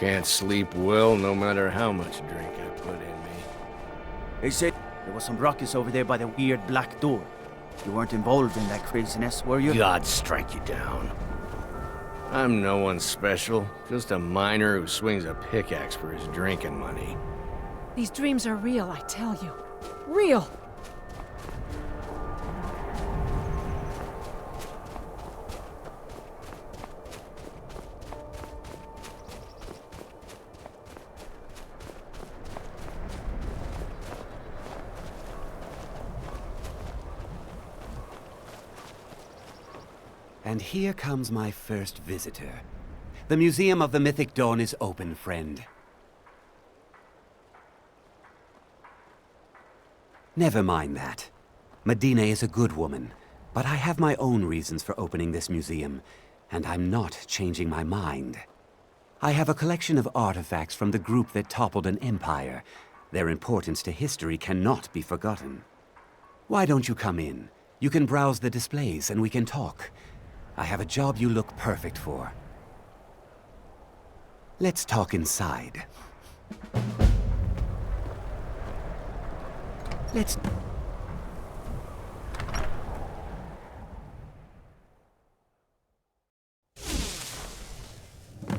can't sleep well no matter how much drink I put in me. They said there was some ruckus over there by the weird black door. You weren't involved in that craziness, were you? God strike you down. I'm no one special, just a miner who swings a pickaxe for his drinking money. These dreams are real, I tell you. Real! And here comes my first visitor. The Museum of the Mythic Dawn is open, friend. Never mind that. Medina is a good woman, but I have my own reasons for opening this museum, and I'm not changing my mind. I have a collection of artifacts from the group that toppled an empire. Their importance to history cannot be forgotten. Why don't you come in? You can browse the displays and we can talk. I have a job you look perfect for. Let's talk inside. Let's...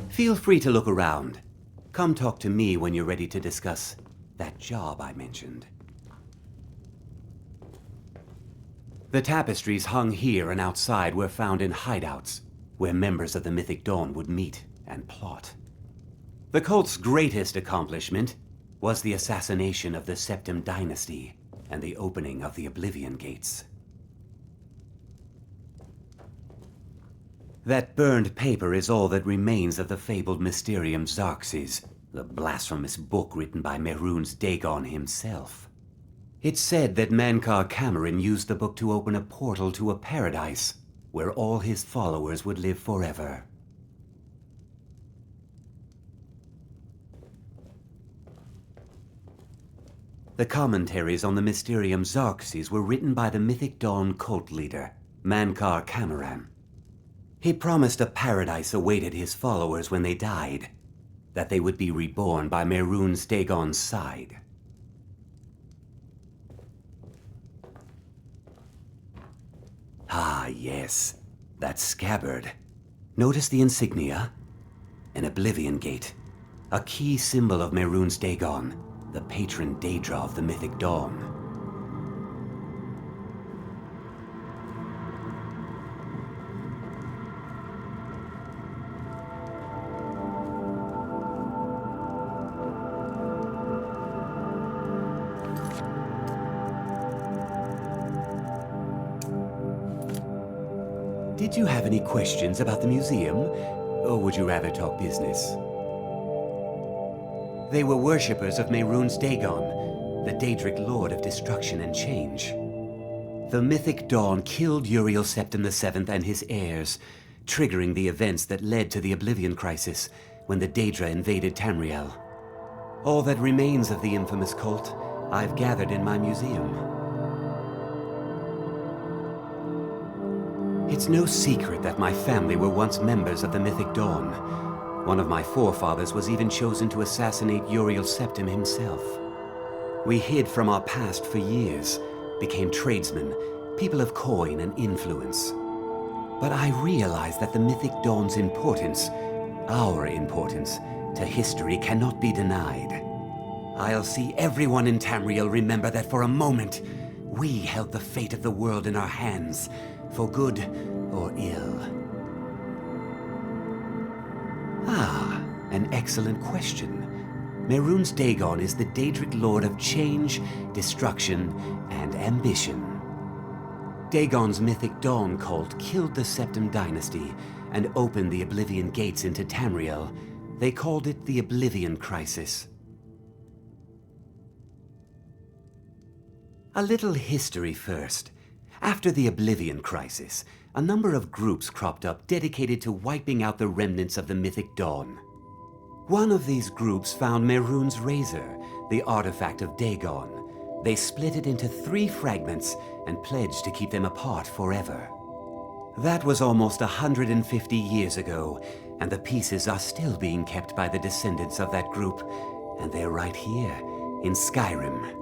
Feel free to look around. Come talk to me when you're ready to discuss that job I mentioned. The tapestries hung here and outside were found in hideouts, where members of the Mythic Dawn would meet and plot. The cult's greatest accomplishment was the assassination of the Septim Dynasty and the opening of the Oblivion Gates. That burned paper is all that remains of the fabled Mysterium Xarxes, the blasphemous book written by Mehrunes Dagon himself. It's said that Mankar Cameron used the book to open a portal to a paradise where all his followers would live forever. The commentaries on the Mysterium Xarxes were written by the Mythic Dawn cult leader, Mankar Cameron. He promised a paradise awaited his followers when they died, that they would be reborn by Mehrunes Dagon's side. Ah, yes. That scabbard. Notice the insignia? An Oblivion Gate. A key symbol of Mehrunes Dagon, the patron Daedra of the Mythic Dawn. Did you have any questions about the museum, or would you rather talk business? They were worshippers of Mehrunes Dagon, the Daedric Lord of Destruction and Change. The Mythic Dawn killed Uriel Septim VII and his heirs, triggering the events that led to the Oblivion Crisis when the Daedra invaded Tamriel. All that remains of the infamous cult I've gathered in my museum. It's no secret that my family were once members of the Mythic Dawn. One of my forefathers was even chosen to assassinate Uriel Septim himself. We hid from our past for years, became tradesmen, people of coin and influence. But I realized that the Mythic Dawn's importance, our importance, to history cannot be denied. I'll see everyone in Tamriel remember that for a moment, we held the fate of the world in our hands, for good or ill. Ah, an excellent question. Mehrunes Dagon is the Daedric Lord of change, destruction, and ambition. Dagon's Mythic Dawn cult killed the Septim Dynasty and opened the Oblivion Gates into Tamriel. They called it the Oblivion Crisis. A little history first. After the Oblivion Crisis, a number of groups cropped up dedicated to wiping out the remnants of the Mythic Dawn. One of these groups found Mehrunes' Razor, the artifact of Dagon. They split it into 3 fragments and pledged to keep them apart forever. That was almost 150 years ago, and the pieces are still being kept by the descendants of that group, and they're right here, in Skyrim.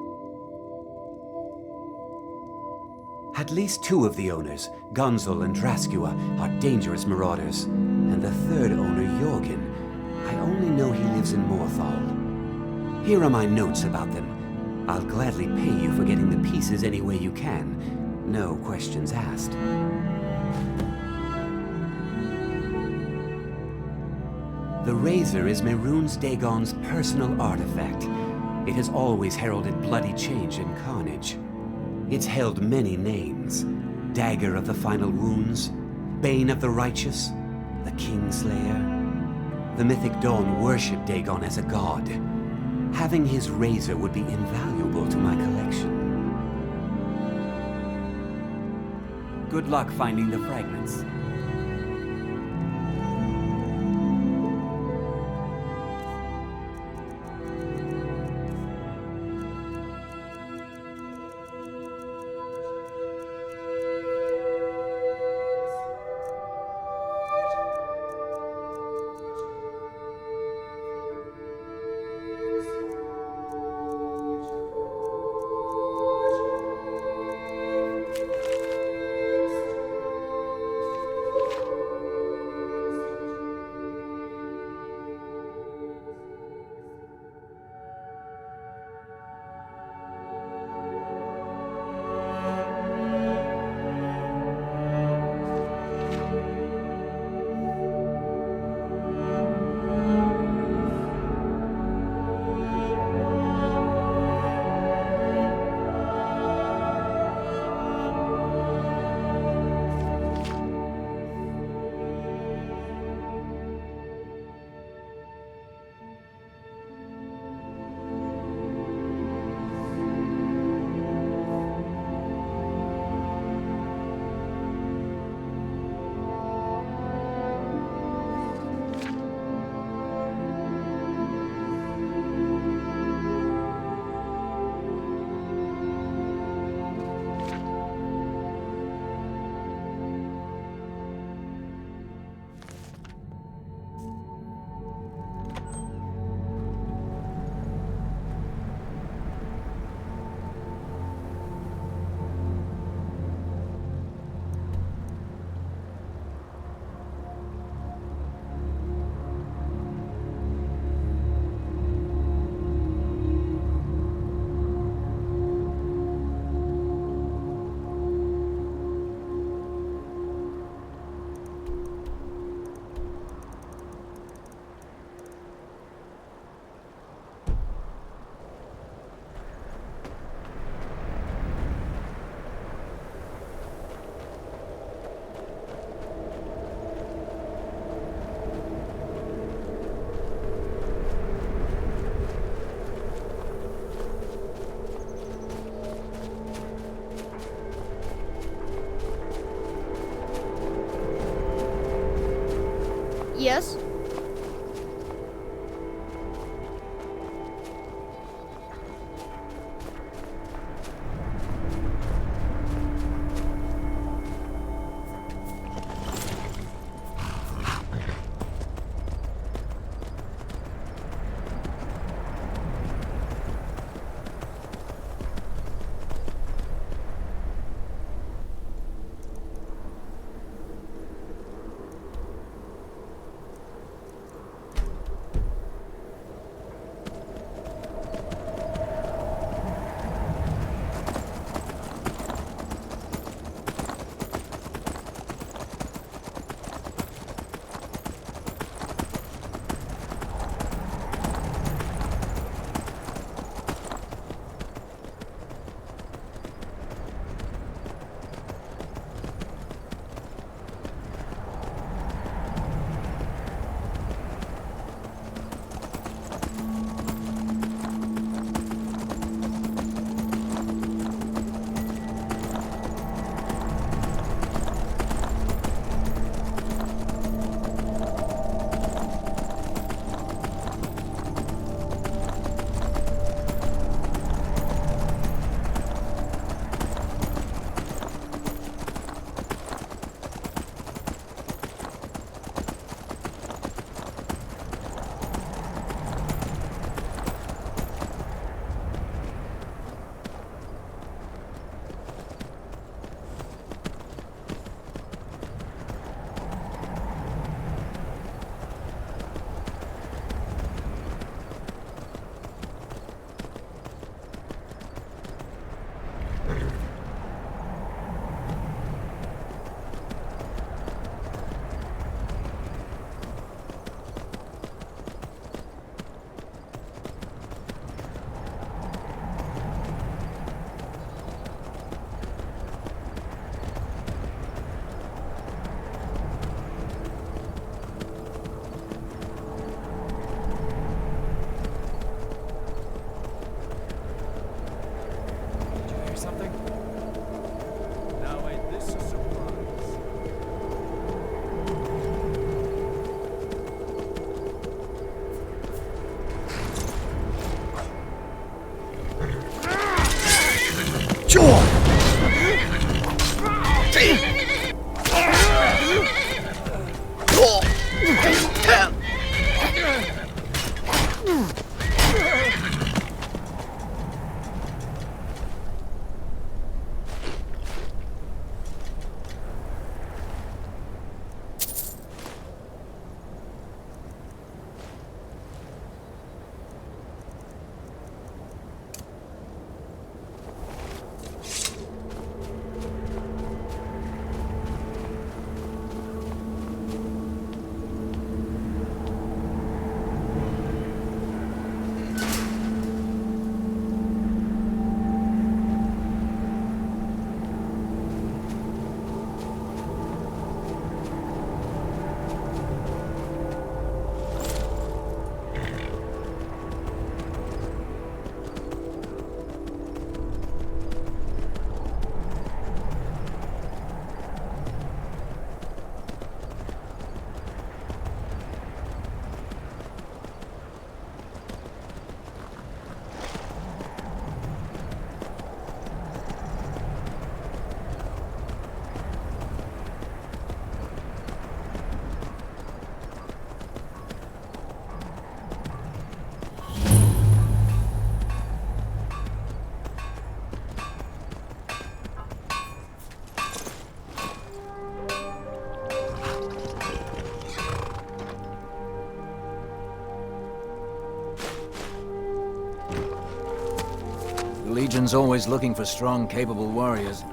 At least two of the owners, Gonzol and Draskua, are dangerous marauders, and the third owner, Jorgen, I only know he lives in Morthal. Here are my notes about them. I'll gladly pay you for getting the pieces any way you can. No questions asked. The razor is Mehrunes Dagon's personal artifact. It has always heralded bloody change and carnage. It's held many names. Dagger of the Final Wounds, Bane of the Righteous, the Kingslayer. The Mythic Dawn worship Dagon as a god. Having his razor would be invaluable to my collection. Good luck finding the fragments. The Legion's always looking for strong, capable warriors.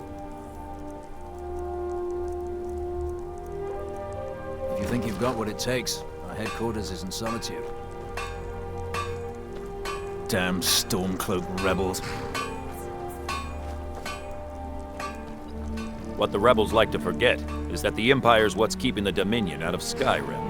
If you think you've got what it takes, our headquarters is in Solitude. Damn Stormcloak rebels. What the rebels like to forget is that the Empire's what's keeping the Dominion out of Skyrim.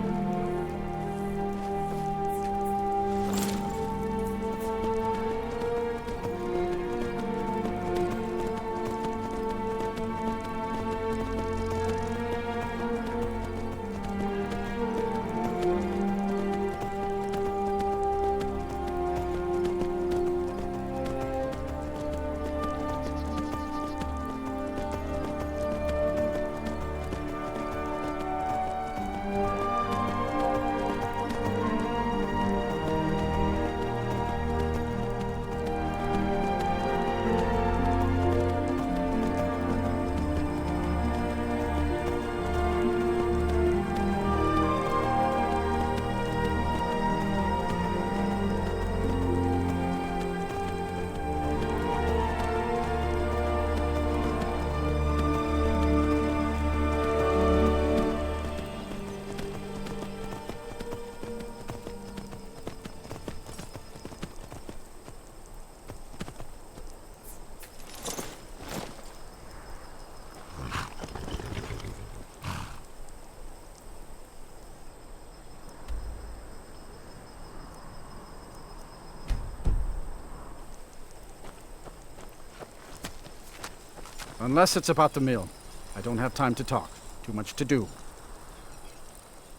Unless it's about the mill. I don't have time to talk. Too much to do.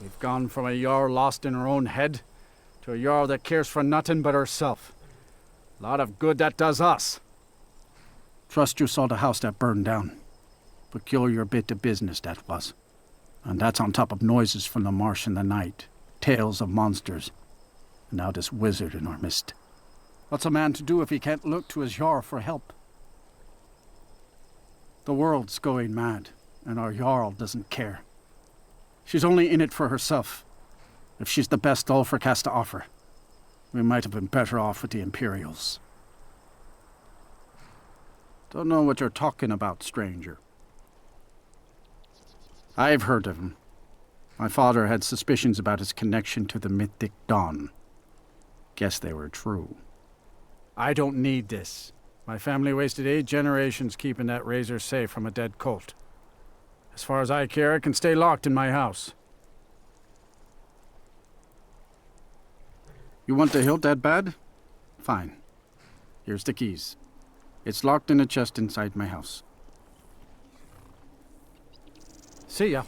We've gone from a Jarl lost in her own head to a Jarl that cares for nothing but herself. Lot of good that does us. Trust you saw the house that burned down. Peculiar bit of business that was. And that's on top of noises from the marsh in the night. Tales of monsters. And now this wizard in our midst. What's a man to do if he can't look to his Jarl for help? The world's going mad, and our Jarl doesn't care. She's only in it for herself. If she's the best Ulfric has to offer, we might have been better off with the Imperials. Don't know what you're talking about, stranger. I've heard of him. My father had suspicions about his connection to the mythic Dawn. Guess they were true. I don't need this. My family wasted 8 generations keeping that razor safe from a dead cult. As far as I care, it can stay locked in my house. You want the hilt that bad? Fine. Here's the keys. It's locked in a chest inside my house. See ya.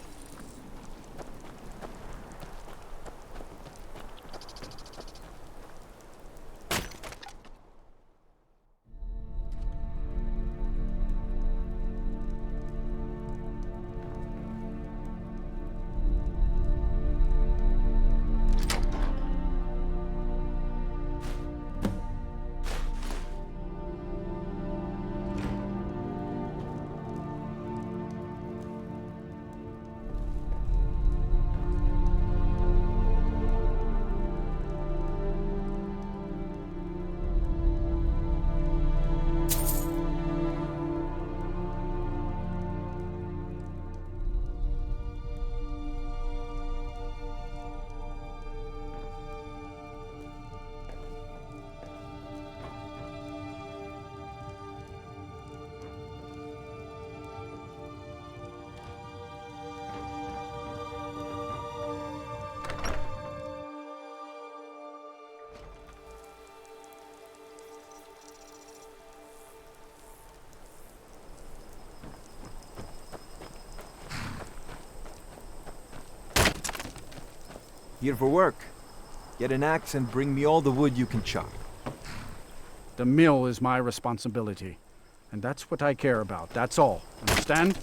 Here for work. Get an axe and bring me all the wood you can chop. The mill is my responsibility. And that's what I care about. That's all. Understand?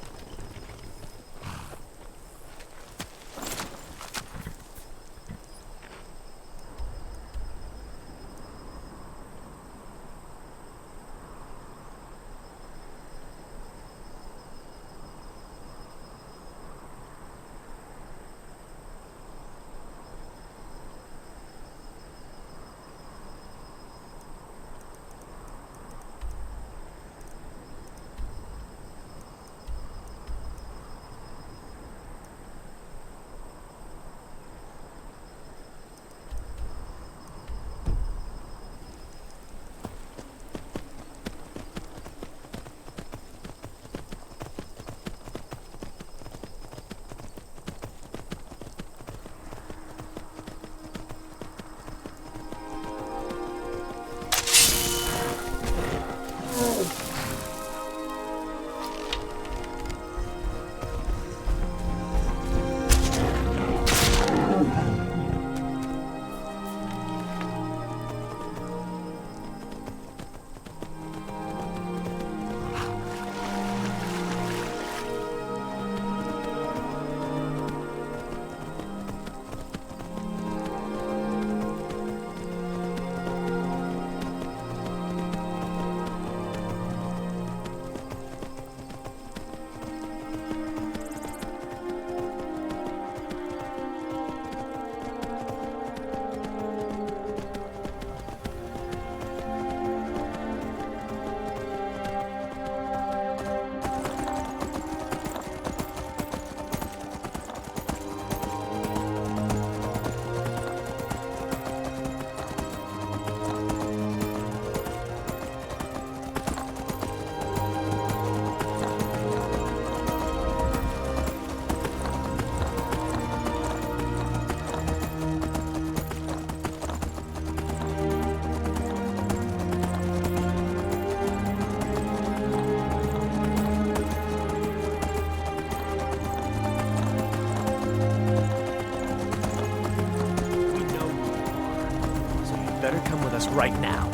Better come with us right now.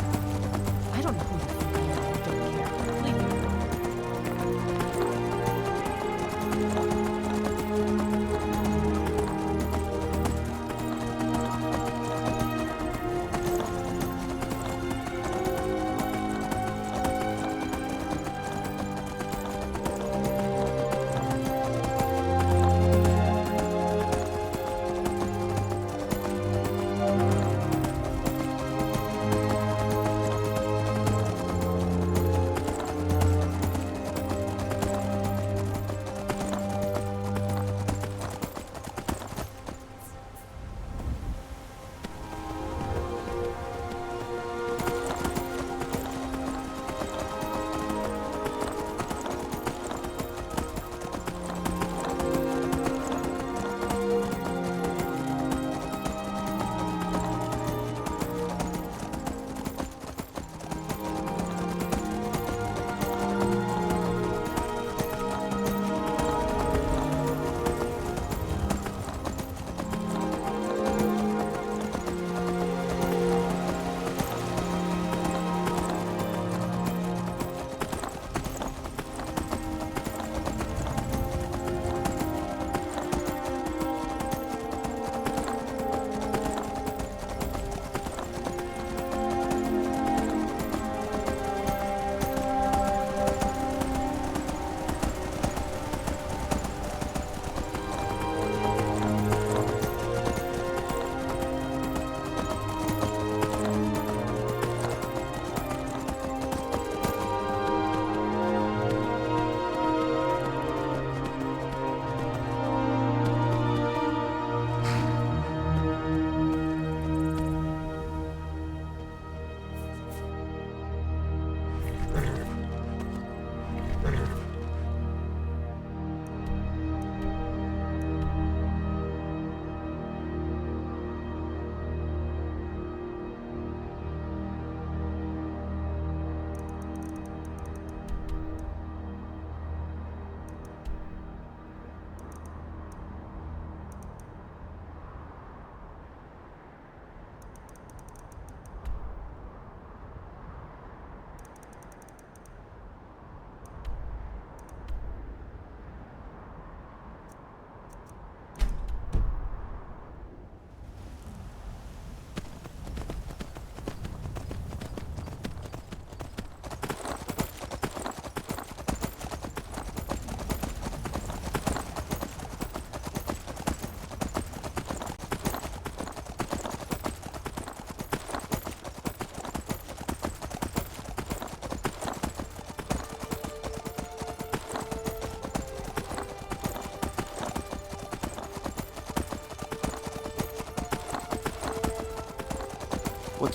I don't know who you think you are. I don't care. Leave me.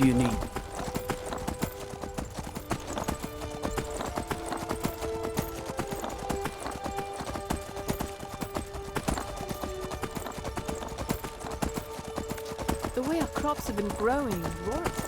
do you need? The way our crops have been growing, Rourke's